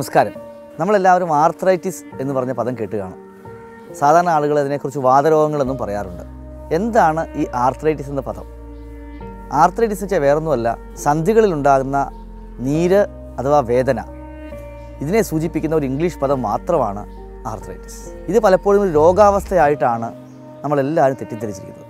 നമസ്കാരം. നമ്മളെല്ലാവരും ആർത്രൈറ്റിസ് എന്ന് പറഞ്ഞ പദം കേട്ട് കാണും. സാധാരണ ആളുകൾ അതിനെക്കുറിച്ച് വാതരോഗങ്ങളെന്നും പറയാറുണ്ട്. എന്താണ് ഈ ആർത്രൈറ്റിസ് എന്ന പദം? ആർത്രൈറ്റിസ് വെച്ചാൽ വേറൊന്നുമല്ല, സന്ധികളിലുണ്ടാകുന്ന നീര് അഥവാ വേദന. ഇതിനെ സൂചിപ്പിക്കുന്ന ഒരു ഇംഗ്ലീഷ് പദം മാത്രമാണ് ആർത്രൈറ്റിസ്. ഇത് പലപ്പോഴും ഒരു രോഗാവസ്ഥയായിട്ടാണ് നമ്മളെല്ലാവരും തെറ്റിദ്ധരിച്ചിരിക്കുന്നത്.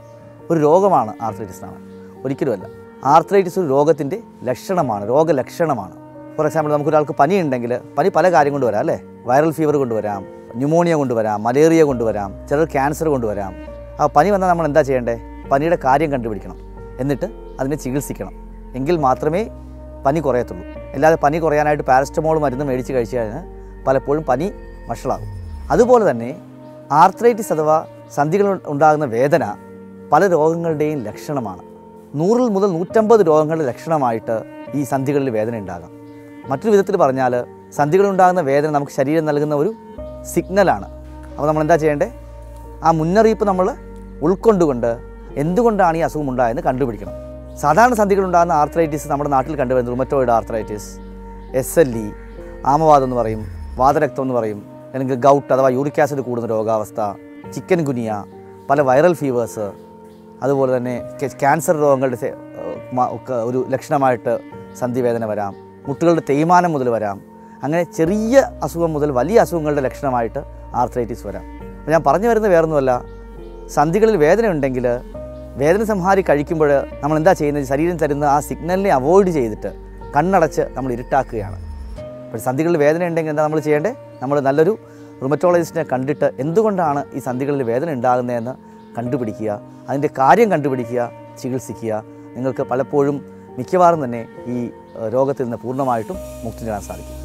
ഒരു രോഗമാണ് ആർത്രൈറ്റിസ് എന്നാണ്, ഒരിക്കലുമല്ല. ആർത്രൈറ്റിസ് ഒരു രോഗത്തിൻ്റെ ലക്ഷണമാണ്, രോഗലക്ഷണമാണ്. ഫോർ എക്സാമ്പിൾ, നമുക്കൊരാൾക്ക് പനി ഉണ്ടെങ്കിൽ പനി പല കാര്യം കൊണ്ടുവരാം അല്ലേ? വൈറൽ ഫീവർ കൊണ്ടുവരാം, ന്യൂമോണിയ കൊണ്ടുവരാം, മലേറിയ കൊണ്ടുവരാം, ചിലർ ക്യാൻസർ കൊണ്ടുവരാം. ആ പനി വന്നാൽ നമ്മൾ എന്താ ചെയ്യേണ്ടത്? പനിയുടെ കാര്യം കണ്ടുപിടിക്കണം, എന്നിട്ട് അതിനെ ചികിത്സിക്കണം. എങ്കിൽ മാത്രമേ പനി കുറയത്തുള്ളൂ. അല്ലാതെ പനി കുറയാനായിട്ട് പാരസ്റ്റമോൾ മരുന്ന് മേടിച്ച് കഴിച്ചു കഴിഞ്ഞാൽ പലപ്പോഴും പനി വഷളാകും. അതുപോലെ തന്നെ ആർത്രൈറ്റിസ് അഥവാ സന്ധികളിൽ ഉണ്ടാകുന്ന വേദന പല രോഗങ്ങളുടെയും ലക്ഷണമാണ്. 100 മുതൽ 150 രോഗങ്ങളുടെ ലക്ഷണമായിട്ട് ഈ സന്ധികളിൽ വേദന ഉണ്ടാകാം. മറ്റൊരു വിധത്തിൽ പറഞ്ഞാൽ, സന്ധികളിലുണ്ടാകുന്ന വേദന നമുക്ക് ശരീരം നൽകുന്ന ഒരു സിഗ്നലാണ്. അപ്പോൾ നമ്മൾ എന്താ ചെയ്യേണ്ടത്? ആ മുന്നറിയിപ്പ് നമ്മൾ ഉൾക്കൊണ്ടുകൊണ്ട് എന്തുകൊണ്ടാണ് ഈ അസുഖം ഉണ്ടായതെന്ന് കണ്ടുപിടിക്കണം. സാധാരണ സന്ധികളുണ്ടാകുന്ന ആർത്രൈറ്റിസ് നമ്മുടെ നാട്ടിൽ കണ്ടുവരുന്നത് റുമറ്റോയിഡ് ആർത്രൈറ്റിസ്, SLE, ആമവാദം എന്ന് പറയും, വാതരക്തം എന്ന് പറയും, അല്ലെങ്കിൽ ഗൗട്ട് അഥവാ യൂറിക് ആസിഡ് കൂടുന്ന രോഗാവസ്ഥ, ചിക്കൻ ഗുനിയ, പല വൈറൽ ഫീവേഴ്സ്, അതുപോലെ തന്നെ ക്യാൻസർ രോഗങ്ങളുടെ ഒരു ലക്ഷണമായിട്ട് സന്ധിവേദന വരാം. മുട്ടുകളുടെ തേയ്മാനം മുതൽ വരാം. അങ്ങനെ ചെറിയ അസുഖം മുതൽ വലിയ അസുഖങ്ങളുടെ ലക്ഷണമായിട്ട് ആർത്രൈറ്റിസ് വരാം. അപ്പോൾ ഞാൻ പറഞ്ഞു വരുന്നത് വേറൊന്നുമല്ല, സന്ധികളിൽ വേദന ഉണ്ടെങ്കിൽ വേദന സംഹാരി കഴിക്കുമ്പോൾ നമ്മൾ എന്താ ചെയ്യുന്നത്? ശരീരം തരുന്ന ആ സിഗ്നലിനെ അവോയ്ഡ് ചെയ്തിട്ട് കണ്ണടച്ച് നമ്മൾ ഇരുട്ടാക്കുകയാണ്. അപ്പോൾ സന്ധികളിൽ വേദന ഉണ്ടെങ്കിൽ എന്താ നമ്മൾ ചെയ്യേണ്ടത്? നമ്മൾ നല്ലൊരു റുമറ്റോളജിസ്റ്റിനെ കണ്ടിട്ട് എന്തുകൊണ്ടാണ് ഈ സന്ധികളിൽ വേദന ഉണ്ടാകുന്നതെന്ന് കണ്ടുപിടിക്കുക, അതിൻ്റെ കാര്യം കണ്ടുപിടിക്കുക, ചികിത്സിക്കുക. നിങ്ങൾക്ക് പലപ്പോഴും മിക്കവാറും തന്നെ ഈ രോഗത്തിൽ നിന്ന് പൂർണ്ണമായിട്ടും മുക്തി നേടാൻ സാധിക്കും.